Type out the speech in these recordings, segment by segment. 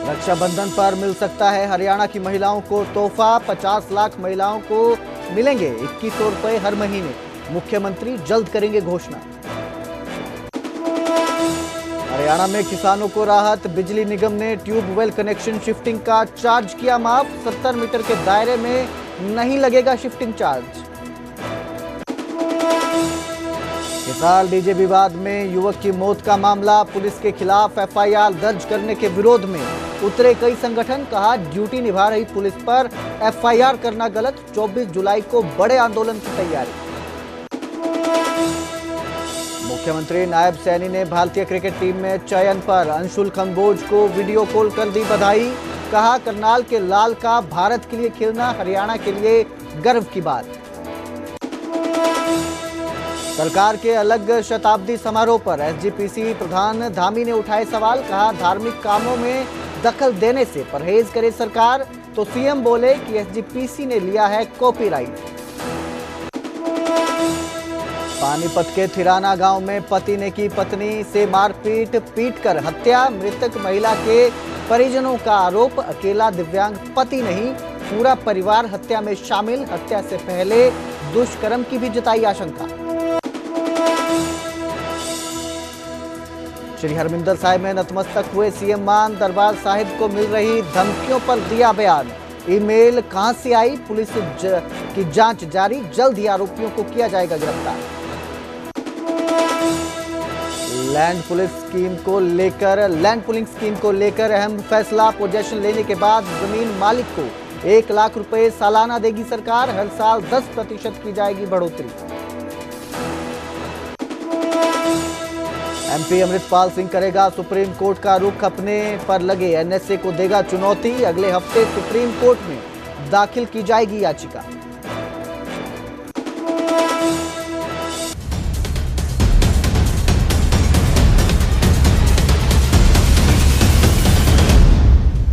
रक्षाबंधन पर मिल सकता है हरियाणा की महिलाओं को तोहफा। 50 लाख महिलाओं को मिलेंगे 2100 रुपए हर महीने। मुख्यमंत्री जल्द करेंगे घोषणा। हरियाणा में किसानों को राहत। बिजली निगम ने ट्यूबवेल कनेक्शन शिफ्टिंग का चार्ज किया माफ। 70 मीटर के दायरे में नहीं लगेगा शिफ्टिंग चार्ज। हिसार डीजे विवाद में युवक की मौत का मामला। पुलिस के खिलाफ एफआईआर दर्ज करने के विरोध में उतरे कई संगठन। कहा ड्यूटी निभा रही पुलिस पर एफआईआर करना गलत। 24 जुलाई को बड़े आंदोलन की तैयारी। मुख्यमंत्री नायब सैनी ने भारतीय क्रिकेट टीम में चयन पर अंशुल कंबोज को वीडियो कॉल कर दी बधाई। कहा करनाल के लाल का भारत के लिए खेलना हरियाणा के लिए गर्व की बात। सरकार के अलग शताब्दी समारोह पर एसजीपीसी प्रधान धामी ने उठाए सवाल। कहा धार्मिक कामों में दखल देने से परहेज करे सरकार। तो सीएम बोले कि एसजीपीसी ने लिया है कॉपीराइट। पानीपत के थिराना गांव में पति ने की पत्नी से मारपीट, पीटकर हत्या। मृतक महिला के परिजनों का आरोप अकेला दिव्यांग पति नहीं, पूरा परिवार हत्या में शामिल। हत्या से पहले दुष्कर्म की भी जताई आशंका। श्री हरमिंदर साहिब में नतमस्तक हुए सीएम मान। दरबार साहिब को मिल रही धमकियों पर दिया बयान। ईमेल कहां से आई, पुलिस की जांच जारी। जल्द ही आरोपियों को किया जाएगा गिरफ्तार। लैंड पुलिंग स्कीम को लेकर अहम फैसला। पोजेशन लेने के बाद जमीन मालिक को 1 लाख रुपए सालाना देगी सरकार। हर साल 10% की जाएगी बढ़ोतरी। एमपी अमृतपाल सिंह करेगा सुप्रीम कोर्ट का रुख। अपने पर लगे एनएसए को देगा चुनौती। अगले हफ्ते सुप्रीम कोर्ट में दाखिल की जाएगी याचिका।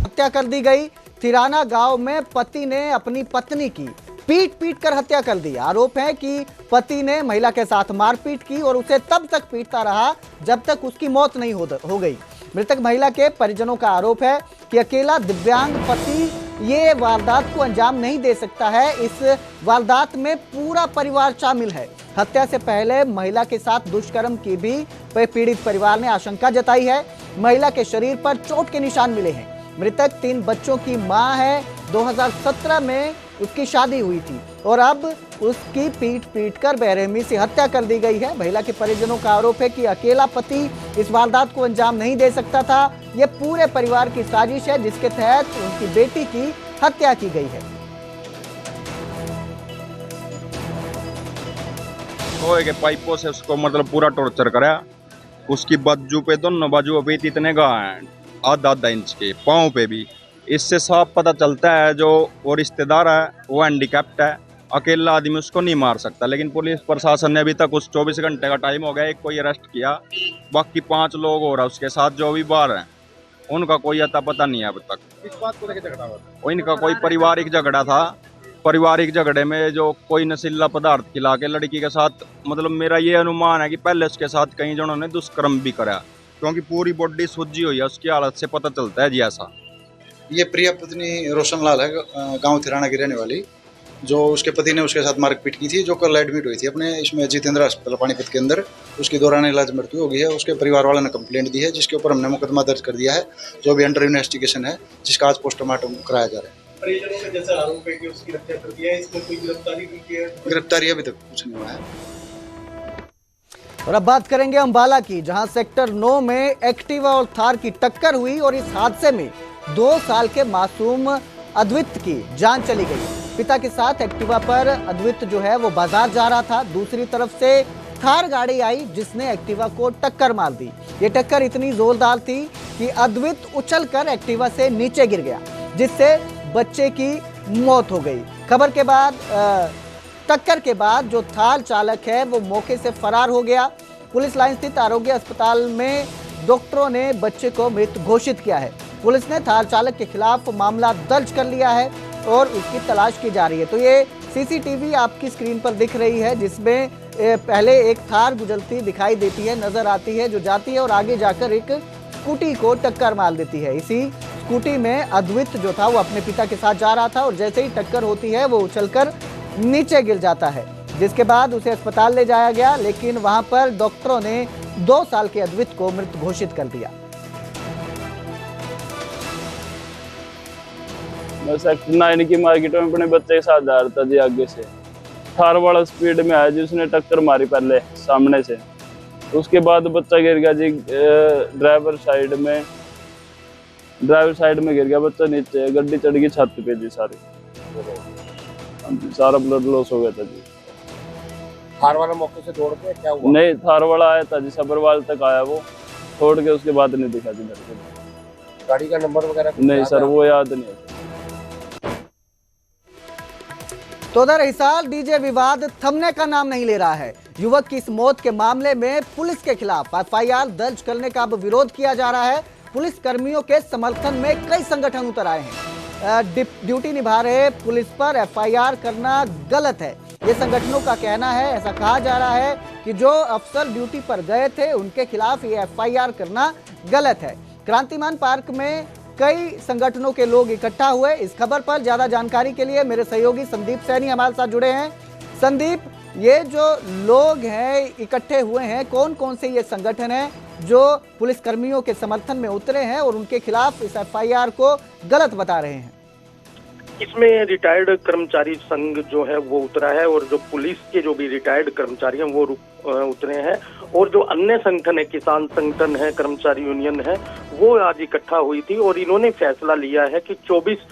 हत्या कर दी गई। थिराना गांव में पति ने अपनी पत्नी की पीट कर हत्या कर दी। आरोप है कि पति ने महिला के साथ मारपीट की और उसे तब तक पीटता रहा जब तक उसकी मौत नहीं हो गई। मृतक महिला के परिजनों का आरोप है कि अकेला दिव्यांग पति ये वारदात को अंजाम नहीं दे सकता है। इस वारदात में पूरा परिवार शामिल है। हत्या से पहले महिला के साथ दुष्कर्म की भी पीड़ित परिवार ने आशंका जताई है। महिला के शरीर पर चोट के निशान मिले हैं। मृतक 3 बच्चों की मां है। 2017 में उसकी शादी हुई थी और अब उसकी पीट कर बेरहमी से हत्या कर दी गई है। महिला के परिजनों का आरोप है कि अकेला पति इस वारदात को अंजाम नहीं दे सकता था। यह पूरे परिवार की साजिश है जिसके तहत उनकी बेटी की हत्या की गई है। लोहे के पाइपों से उसको मतलब पूरा टॉर्चर कराया। उसकी बाजू पे, दोनों बाजुओं पे इतने घाव हैं, आधा इंच के, पाँव पे भी। इससे साफ पता चलता है जो वो रिश्तेदार है वो हैंडीकैप्ड है। अकेला आदमी उसको नहीं मार सकता। लेकिन पुलिस प्रशासन ने अभी तक उस 24 घंटे का टाइम हो गया, एक को अरेस्ट किया, बाकी 5 लोग और उसके साथ जो भी बाहर हैं उनका कोई अता पता नहीं है अब तक। इस बात को लेकर झगड़ा हुआ था? इनका कोई पारिवारिक झगड़ा था। पारिवारिक झगड़े में जो कोई नशीला पदार्थ खिला के लड़की के साथ, मतलब मेरा ये अनुमान है कि पहले उसके साथ कई जनों ने दुष्कर्म भी करा, क्योंकि पूरी बॉडी सूजी हुई है। उसकी हालत से पता चलता है जी ऐसा। ये प्रिया पत्नी रोशन लाल है, गांव थिराना की रहने वाली, जो उसके पति ने उसके साथ मारपीट की थी, जो कल एडमिट हुई थी अपने इसमें जितेंद्र अस्पताल पानीपत के अंदर। उसकी दौरान इलाज मृत्यु हो गई है। उसके परिवार वालों ने कंप्लेंट दी है, जिसके ऊपर हमने मुकदमा दर्ज कर दिया है, जो भी अंडर इन्वेस्टिगेशन है, जिसका आज पोस्टमार्टम कराया जा रहा है। परिजनों का जैसा आरोप है कि उसकी हत्या कर दिया है, इसमें कोई गिरफ्तारी भी की है? गिरफ्तारी अभी तक कुछ नहीं हुआ है। और अब बात करेंगे अंबाला की, जहां सेक्टर 9 में एक्टिवा और थार की टक्कर हुई और इस हादसे में 2 साल के मासूम अद्वित की जान चली गई। पिता के साथ एक्टिवा पर अद्वित जो है वो बाजार जा रहा था। दूसरी तरफ से थार गाड़ी आई जिसने एक्टिवा को टक्कर मार दी। ये टक्कर इतनी जोरदार थी कि अद्वित उछलकर एक्टिवा से नीचे गिर गया, जिससे बच्चे की मौत हो गई। खबर के बाद टक्कर के बाद जो थार चालक है वो मौके से फरार हो गया। पुलिस लाइन स्थित आरोग्य अस्पताल में डॉक्टरों ने बच्चे को मृत घोषित किया है। पुलिस ने थार चालक के खिलाफ मामला दर्ज कर लिया है और उसकी तलाश की जा रही है। तो ये सीसीटीवी आपकी स्क्रीन पर दिख रही है, जिसमें पहले एक थार गुजरती दिखाई देती है, नजर आती है, जो जाती है और आगे जाकर एक स्कूटी को टक्कर मार देती है। इसी स्कूटी में अद्वित जो था वो अपने पिता के साथ जा रहा था और जैसे ही टक्कर होती है वो उछलकर नीचे गिर जाता है, जिसके बाद उसे अस्पताल ले जाया गया, लेकिन वहां पर डॉक्टरों ने 2 साल के अद्वित को मृत घोषित कर दिया। मैं सेक्टर 9 की मार्केट में अपने बच्चे के साथ जा रहा था जी। आगे से थार वाला स्पीड में आया जी, उसने टक्कर मारी पहले सामने से, उसके बाद बच्चा गिर गया जी। ड्राइवर साइड में गिर गया बच्चा, नीचे गड्डी चढ़ गई छत पे जी सारी, सारा ब्लड लॉस हो गया था जी। थार वाला मौके से दौड़ के क्या हुआ? नहीं, थार वाला आया था जी, सबरवाल तक आया वो, छोड़ के उसके बाद नहीं दिखा जी मेरे को। गाड़ी का नंबर वगैरह नहीं सर, वो याद नहीं है। तो उधर हिसार डीजे विवाद थमने का नाम नहीं ले रहा है। युवक की इस मौत के मामले में पुलिस के खिलाफ एफआईआर दर्ज करने का अब विरोध किया जा रहा है। पुलिस कर्मियों के समर्थन में कई संगठन उतर आए हैं। ड्यूटी निभा रहे पुलिस पर एफआईआर करना गलत है, ये संगठनों का कहना है। ऐसा कहा जा रहा है कि जो अफसर ड्यूटी पर गए थे उनके खिलाफ ये एफआईआर करना गलत है। क्रांतिमान पार्क में कई संगठनों के लोग इकट्ठा हुए। इस खबर पर ज्यादा जानकारी के लिए मेरे सहयोगी संदीप सैनी हमारे साथ जुड़े हैं। संदीप, ये जो लोग हैं इकट्ठे हुए हैं, कौन कौन से ये संगठन हैं जो पुलिस कर्मियों के समर्थन में उतरे हैं और उनके खिलाफ इस एफआईआर को गलत बता रहे हैं? इसमें रिटायर्ड कर्मचारी संघ जो है वो उतरा है और जो पुलिस के जो भी रिटायर्ड कर्मचारी हैं वो उतरे हैं, और जो अन्य संगठन है, किसान संगठन है, कर्मचारी यूनियन है, वो आज इकट्ठा हुई थी और इन्होंने फैसला लिया है कि 24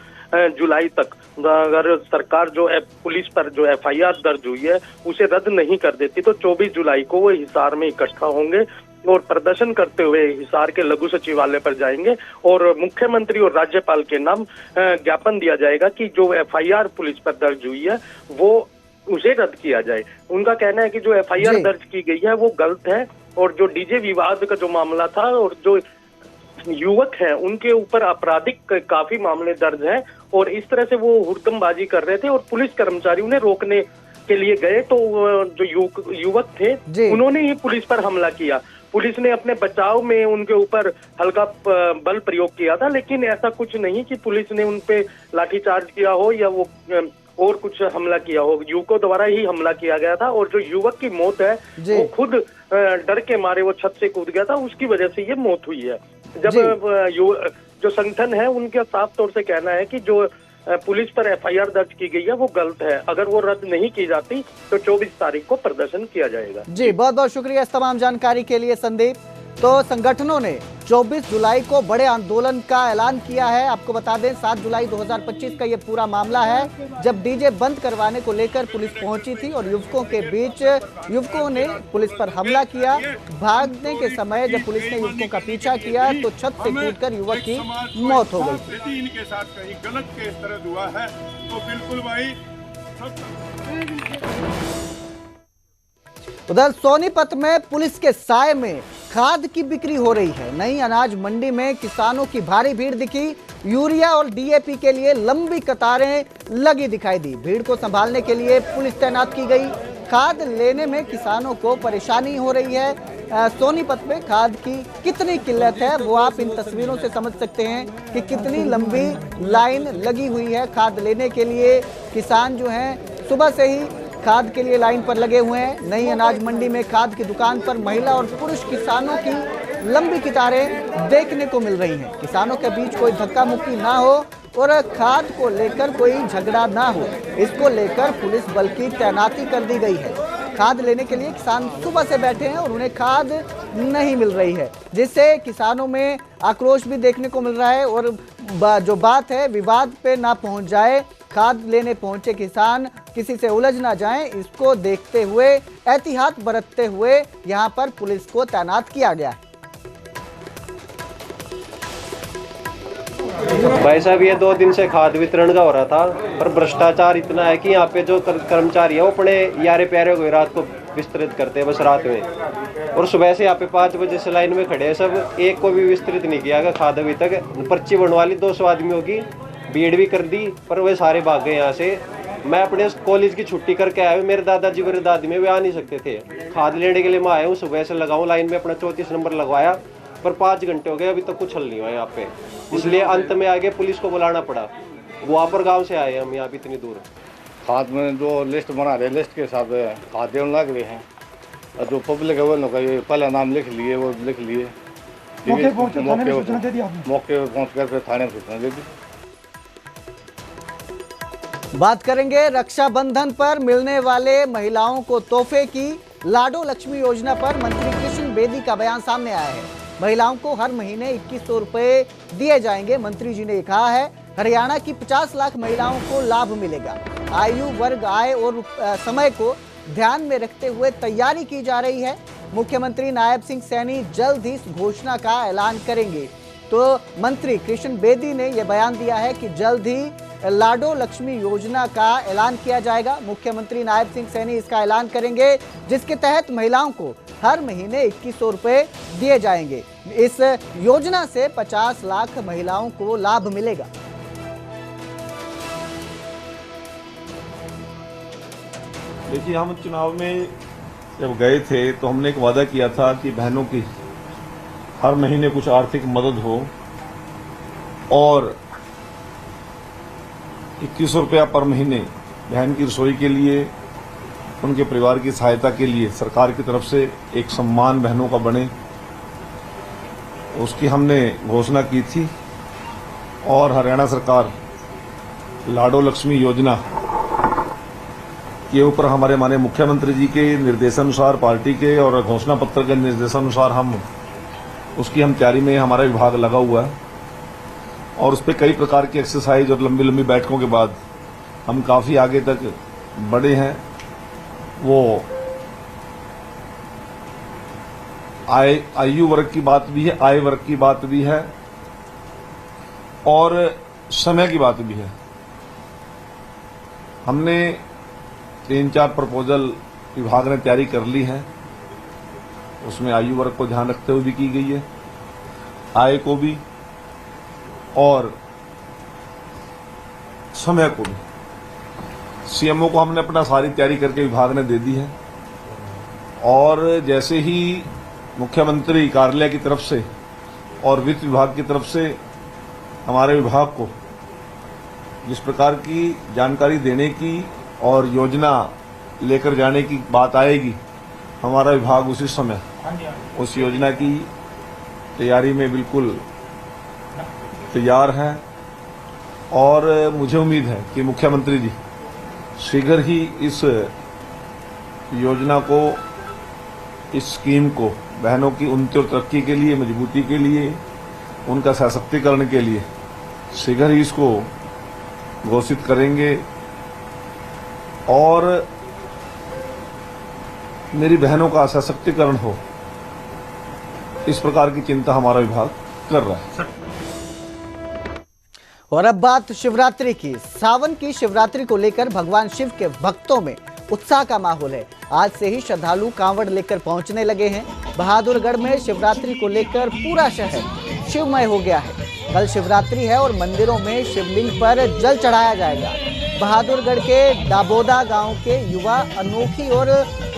जुलाई तक अगर सरकार जो पुलिस पर जो एफआईआर दर्ज हुई है उसे रद्द नहीं कर देती तो 24 जुलाई को वो हिसार में इकट्ठा होंगे और प्रदर्शन करते हुए हिसार के लघु सचिवालय पर जाएंगे और मुख्यमंत्री और राज्यपाल के नाम ज्ञापन दिया जाएगा कि जो एफआईआर पुलिस पर दर्ज हुई है वो उसे रद्द किया जाए। उनका कहना है कि जो एफआईआर दर्ज की गई है वो गलत है और जो डीजे विवाद का जो मामला था और जो युवक हैं उनके ऊपर आपराधिक काफी मामले दर्ज हैं और इस तरह से वो हुड़दंगबाजी कर रहे थे और पुलिस कर्मचारी उन्हें रोकने के लिए गए तो जो युवक थे उन्होंने ही पुलिस पर हमला किया। पुलिस ने अपने बचाव में उनके ऊपर हल्का बल प्रयोग किया था, लेकिन ऐसा कुछ नहीं कि पुलिस ने उन पे लाठीचार्ज किया हो या वो और कुछ हमला किया हो। युवकों द्वारा ही हमला किया गया था और जो युवक की मौत है वो खुद डर के मारे वो छत से कूद गया था, उसकी वजह से ये मौत हुई है। जब जो संगठन है उनका साफ तौर से कहना है कि जो पुलिस पर एफआईआर दर्ज की गई है वो गलत है, अगर वो रद्द नहीं की जाती तो 24 तारीख को प्रदर्शन किया जाएगा। जी, बहुत बहुत शुक्रिया इस तमाम जानकारी के लिए संदीप। तो संगठनों ने 24 जुलाई को बड़े आंदोलन का ऐलान किया है। आपको बता दें 7 जुलाई 2025 का ये पूरा मामला है जब डीजे बंद करवाने को लेकर पुलिस पहुंची थी और युवकों के बीच युवकों ने पुलिस पर हमला किया। भागने के समय जब पुलिस ने युवकों का पीछा किया तो छत से कूदकर युवक की मौत हो गई थी। इनके साथ कहीं गलत केस दर्ज हुआ है तो बिल्कुल भाई। उधर सोनीपत में पुलिस के साए में खाद की बिक्री हो रही है। नई अनाज मंडी में किसानों की भारी भीड़ दिखी। यूरिया और डीएपी के लिए लंबी कतारें लगी दिखाई दी। भीड़ को संभालने के लिए पुलिस तैनात की गई। खाद लेने में किसानों को परेशानी हो रही है। सोनीपत में खाद की कितनी किल्लत है वो आप इन तस्वीरों से समझ सकते हैं कि कितनी लंबी लाइन लगी हुई है खाद लेने के लिए। किसान जो हैं सुबह से ही खाद के लिए लाइन पर लगे हुए हैं। नई अनाज मंडी में खाद की दुकान पर महिला और पुरुष किसानों की लंबी कतारें देखने को मिल रही हैं। किसानों के बीच कोई धक्का मुक्की ना हो और खाद को लेकर कोई झगड़ा ना हो, इसको लेकर पुलिस बल की तैनाती कर दी गई है। खाद लेने के लिए किसान सुबह से बैठे हैं और उन्हें खाद नहीं मिल रही है, जिससे किसानों में आक्रोश भी देखने को मिल रहा है। और जो बात है विवाद पे ना पहुंच जाए, खाद लेने पहुंचे किसान किसी से उलझ ना जाएं, इसको देखते हुए एहतियात बरतते हुए यहां पर पुलिस को तैनात किया गया है। भाई साहब ये 2 दिन से खाद वितरण का हो रहा था, पर भ्रष्टाचार इतना है कि यहाँ पे जो कर्मचारी है वो अपने यारे प्यारे को रात को विस्तृत करते हैं बस रात में, और सुबह से यहाँ पे 5 बजे से लाइन में खड़े हैं सब, एक को भी विस्तृत नहीं किया खाद अभी तक। पर्ची बनवा ली 200 आदमियों की, भीड़ भी कर दी, पर वे सारे भाग गए यहाँ से। मैं अपने कॉलेज की छुट्टी करके आया हूँ, मेरे दादाजी मेरे दादी में वे आ नहीं सकते थे। खाद लेने के लिए मैं आया हूँ, सुबह से लगाऊँ लाइन में, अपना 34 नंबर लगवाया, पर 5 घंटे हो गए अभी तक कुछ हल नहीं हुआ यहाँ पे, इसलिए अंत में आगे पुलिस को बुलाना पड़ा। गुआपर गांव से आए हम यहाँ पे इतनी दूर। खाद में जो लिस्ट बना रहे, लिस्ट के हिसाब से खाद देने लग रहे हैं, और जो पब्लिक है वो लोग पहला नाम लिख लिए, वो लिख लिए। मौके पे पहुँच कर फिर थाने में सूचना दे दी। बात करेंगे रक्षाबंधन पर मिलने वाले महिलाओं को तोहफे की लाडो लक्ष्मी योजना पर मंत्री कृष्ण बेदी का बयान सामने आया है। महिलाओं को हर महीने 2100 रुपए दिए जाएंगे। मंत्री जी ने कहा है हरियाणा की 50 लाख महिलाओं को लाभ मिलेगा। आयु वर्ग, आय और समय को ध्यान में रखते हुए तैयारी की जा रही है। मुख्यमंत्री नायब सिंह सैनी जल्द ही इस घोषणा का ऐलान करेंगे। तो मंत्री कृष्ण बेदी ने यह बयान दिया है कि जल्द ही लाडो लक्ष्मी योजना का ऐलान किया जाएगा। मुख्यमंत्री नायब सिंह सैनी इसका ऐलान करेंगे, जिसके तहत महिलाओं को हर महीने 2100 रुपए दिए जाएंगे। इस योजना से 50 लाख महिलाओं को लाभ मिलेगा। देखिए, हम चुनाव में जब गए थे तो हमने एक वादा किया था कि बहनों की हर महीने कुछ आर्थिक मदद हो और 2100 रुपया पर महीने बहन की रसोई के लिए, उनके परिवार की सहायता के लिए सरकार की तरफ से एक सम्मान बहनों का बने, उसकी हमने घोषणा की थी। और हरियाणा सरकार लाडो लक्ष्मी योजना के ऊपर हमारे माननीय मुख्यमंत्री जी के निर्देशानुसार, पार्टी के और घोषणा पत्र के निर्देशानुसार हम तैयारी में हमारा विभाग लगा हुआ है। और उस पर कई प्रकार की एक्सरसाइज और लंबी लंबी बैठकों के बाद हम काफ़ी आगे तक बढ़े हैं। वो आयु वर्ग की बात भी है, आय वर्ग की बात भी है और समय की बात भी है। हमने 3-4 प्रपोजल विभाग ने तैयारी कर ली है। उसमें आयु वर्ग को ध्यान रखते हुए भी की गई है, आय को भी और समय को भी। सीएमओ को हमने अपना सारी तैयारी करके विभाग ने दे दी है। और जैसे ही मुख्यमंत्री कार्यालय की तरफ से और वित्त विभाग की तरफ से हमारे विभाग को जिस प्रकार की जानकारी देने की और योजना लेकर जाने की बात आएगी, हमारा विभाग उसी समय उस योजना की तैयारी में बिल्कुल तैयार है। और मुझे उम्मीद है कि मुख्यमंत्री जी शीघ्र ही इस योजना को, इस स्कीम को बहनों की उन्नति और तरक्की के लिए, मजबूती के लिए, उनका सशक्तिकरण के लिए शीघ्र ही इसको घोषित करेंगे। और मेरी बहनों का सशक्तिकरण हो, इस प्रकार की चिंता हमारा विभाग कर रहा है। और अब बात शिवरात्रि की। सावन की शिवरात्रि को लेकर भगवान शिव के भक्तों में उत्साह का माहौल है। आज से ही श्रद्धालु कांवड़ लेकर पहुंचने लगे हैं। बहादुरगढ़ में शिवरात्रि को लेकर पूरा शहर शिवमय हो गया है। कल शिवरात्रि है और मंदिरों में शिवलिंग पर जल चढ़ाया जाएगा। बहादुरगढ़ के दाबोदा गांव के युवा अनोखी और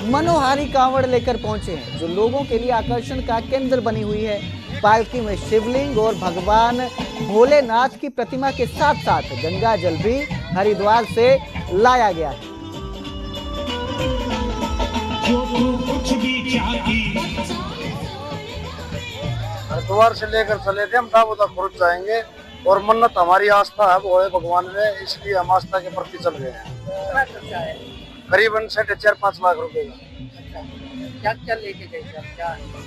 मनोहारी कांवड़ लेकर पहुंचे हैं, जो लोगों के लिए आकर्षण का केंद्र बनी हुई है। पालकी में शिवलिंग और भगवान भोलेनाथ की प्रतिमा के साथ साथ गंगा जल भी हरिद्वार से लाया गया है। हरिद्वार से लेकर चले थे, हम दाबोदा खुर्द जाएंगे और मन्नत हमारी आस्था है भोले भगवान में, इसलिए हम आस्था के प्रति चल रहे हैं। करीबन 4.5 लाख रुपए का। क्या क्या लेके गए?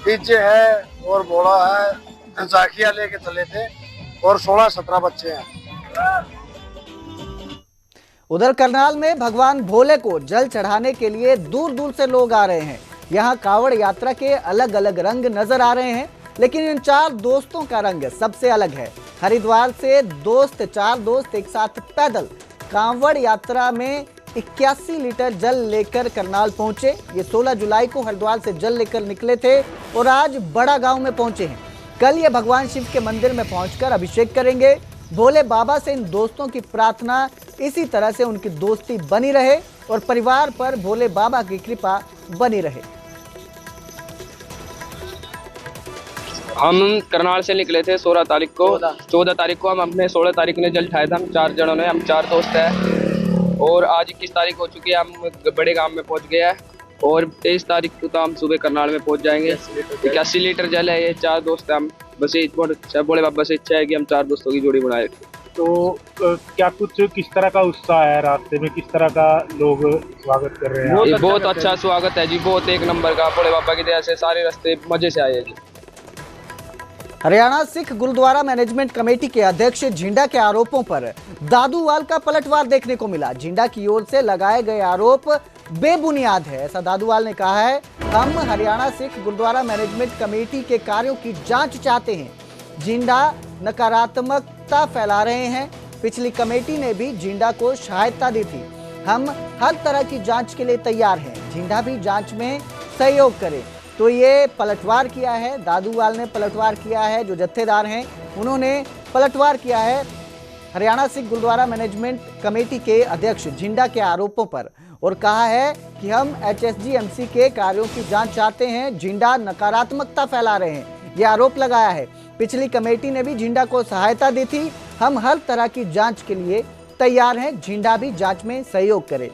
डीजे है और घोड़ा है, झाकिया लेके चले थे और 16-17 बच्चे हैं। उधर करनाल में भगवान भोले को जल चढ़ाने के लिए दूर दूर से लोग आ रहे हैं। यहाँ कांवड़ यात्रा के अलग अलग रंग नजर आ रहे हैं, लेकिन इन 4 दोस्तों का रंग सबसे अलग है। हरिद्वार से 4 दोस्त एक साथ पैदल कांवड़ यात्रा में 81 लीटर जल लेकर करनाल पहुंचे। ये 16 जुलाई को हरिद्वार से जल लेकर निकले थे और आज बड़ा गांव में पहुंचे हैं। कल ये भगवान शिव के मंदिर में पहुंचकर अभिषेक करेंगे। भोले बाबा से इन दोस्तों की प्रार्थना इसी तरह से उनकी दोस्ती बनी रहे और परिवार पर भोले बाबा की कृपा बनी रहे। हम करनाल से निकले थे 16 तारीख को, 14 तारीख को हम अपने 16 तारीख ने जल उठाया था। हम 4 जनों ने, हम 4 दोस्त हैं और आज 21 तारीख हो चुकी है, हम बड़े गांव में पहुंच गए हैं और 23 तारीख को तो हम सुबह करनाल में पहुंच जाएंगे। 81 लीटर जल है, ये 4 दोस्त हैं हम। बस ये बोले बाबा से इच्छा है कि हम 4 दोस्तों की जोड़ी बनाए। तो क्या कुछ किस तरह का उत्साह है रास्ते में, किस तरह का लोग स्वागत कर रहे हैं? ये बहुत अच्छा स्वागत है जी, बहुत एक नंबर का। भोले बाबा की दया से सारे रास्ते मजे से आए जी। हरियाणा सिख गुरुद्वारा मैनेजमेंट कमेटी के अध्यक्ष जिंडा के आरोपों पर दादूवाल का पलटवार देखने को मिला। जिंडा की ओर से लगाए गए आरोप बेबुनियाद है, ऐसा दादूवाल ने कहा है। हम हरियाणा सिख गुरुद्वारा मैनेजमेंट कमेटी के कार्यों की जांच चाहते हैं। जिंडा नकारात्मकता फैला रहे हैं। पिछली कमेटी ने भी जिंडा को सहायता दी थी। हम हर तरह की जांच के लिए तैयार हैं। जिंडा भी जांच में सहयोग करे। तो ये पलटवार किया है, दादूवाल ने पलटवार किया है। जो जत्थेदार हैं उन्होंने पलटवार किया है हरियाणा सिख गुरुद्वारा मैनेजमेंट कमेटी के अध्यक्ष जिंडा के आरोपों पर और कहा है कि हम HSGMC के कार्यों की जांच चाहते हैं। जिंडा नकारात्मकता फैला रहे हैं, ये आरोप लगाया है। पिछली कमेटी ने भी जिंडा को सहायता दी थी। हम हर तरह की जांच के लिए तैयार हैं। जिंडा भी जांच में सहयोग करे।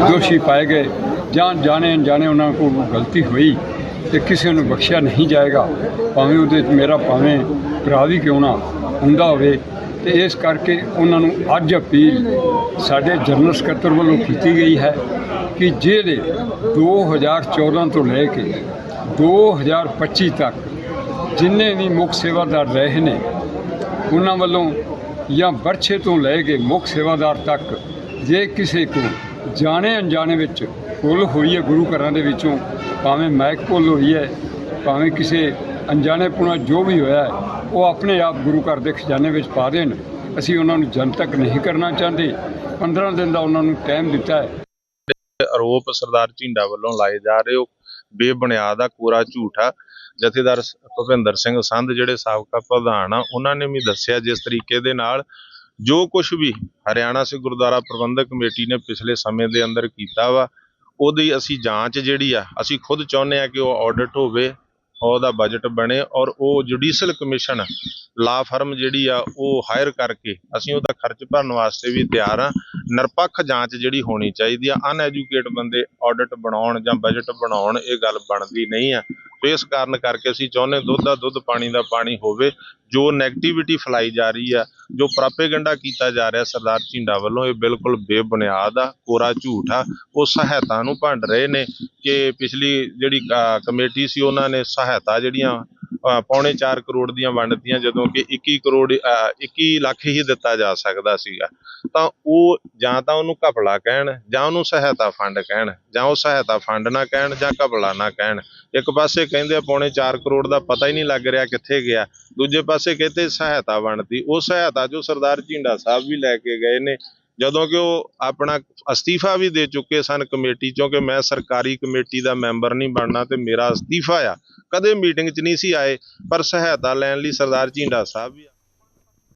दोषी पाए गए, जान जाने अनजाने उन्होंने को गलती हुई तो किसी ने बख्शिया नहीं जाएगा, भावें उहदे मेरा भावें भरा भी क्यों ना हुंदा होवे। तो इस करके उन्होंने अज अपील साडे जनरल सकत्तर वालों की गई है कि जेडे 2014 तो लैके 2025 तक जिन्ने भी मुख सेवादार रहे ने उन्होंने वालों या बरछे तो लैके मुख सेवादार तक जे किसी को जाने अनजाने विच भुल हुई है गुरु घरां दे विचों, भावें मैक भुल हुई है, भावें किसी अनजाने पुणा जो भी होया है वो अपने आप गुरु घर के खजाने में पा देन। असीं उन्होंने जनतक नहीं करना चाहते। 15 दिन का उन्होंने टाइम दिता है। आरोप सरदार झिंडा वालों लाए जा रहे हो बेबुनियाद आ, कोरा झूठ आ। जथेदार भुपिंदर सिंह संध जिहड़े साबका प्रधान आ उन्होंने भी दस्सिया जिस तरीके दे नाल जो कुछ भी हरियाणा सिख गुरुद्वारा प्रबंधक कमेटी ने पिछले समय के अंदर किया वा ਉਹਦੀ ਅਸੀਂ ਜਾਂਚ ਜਿਹੜੀ ਆ ਅਸੀਂ खुद ਚਾਹੁੰਦੇ ਆ कि वो ऑडिट होवे और ਉਹਦਾ बजट बने और वो जुडिशल कमीशन ला फर्म ਜਿਹੜੀ ਆ ਉਹ हायर करके ਅਸੀਂ ਉਹਦਾ खर्च भरन वास्ते भी तैयार हाँ। निरपक्ष जांच ਜਿਹੜੀ होनी चाहिए। अनएजुकेट बंदे ऑडिट बनाउण जां बजट बनाउण ये गल बनदी नहीं आ। तो इस कारण करके ਅਸੀਂ ਚਾਹੁੰਦੇ दुध का दुध पानी का पानी होवे। जो नैगेटिविटी फैलाई जा रही है, जो प्रापेगंडा किया जा रहा सरदार झिंडा वालों, ये बिल्कुल बेबुनियाद आ, कोरा झूठ आ। वो सहायता नूं भंड रहे ने कि पिछली जिहड़ी कमेटी सी उन्होंने सहायता जिहड़ियां 4.25 करोड़ दियां वंडतियां जदों कि 21 लाख ही दिता जा सकदा सीगा। तां ਉਹ ਜਾਂ ਤਾਂ ਉਹਨੂੰ ਘਪਲਾ ਕਹਿਣ ਜਾਂ ਉਹਨੂੰ ਸਹਾਇਤਾ ਫੰਡ ਕਹਿਣ ਜਾਂ ਉਹ ਸਹਾਇਤਾ ਫੰਡ ਨਾ ਕਹਿਣ ਜਾਂ ਘਪਲਾ ਨਾ ਕਹਿਣ। ਇੱਕ ਪਾਸੇ ਕਹਿੰਦੇ 4.25 ਕਰੋੜ ਦਾ ਪਤਾ ਹੀ ਨਹੀਂ ਲੱਗ ਰਿਹਾ ਕਿੱਥੇ ਗਿਆ, ਦੂਜੇ ਪਾਸੇ ਕਹਿੰਦੇ ਸਹਾਇਤਾ ਵੰਡਤੀ। ਉਹ ਸਹਾਇਤਾ ਜੋ ਸਰਦਾਰ ਝਿੰਡਾ ਸਾਹਿਬ ਵੀ ਲੈ ਕੇ ਗਏ ਨੇ ਜਦੋਂ ਕਿ ਉਹ ਆਪਣਾ ਅਸਤੀਫਾ ਵੀ ਦੇ ਚੁੱਕੇ ਸਨ ਕਮੇਟੀ ਚੋਂ ਕਿ ਮੈਂ ਸਰਕਾਰੀ ਕਮੇਟੀ ਦਾ ਮੈਂਬਰ ਨਹੀਂ ਬਣਨਾ ਤੇ ਮੇਰਾ ਅਸਤੀਫਾ ਆ। ਕਦੇ ਮੀਟਿੰਗ 'ਚ ਨਹੀਂ ਸੀ ਆਏ ਪਰ ਸਹਾਇਤਾ ਲੈਣ ਲਈ ਸਰਦਾਰ ਝਿੰਡਾ ਸਾਹਿਬ ਵੀ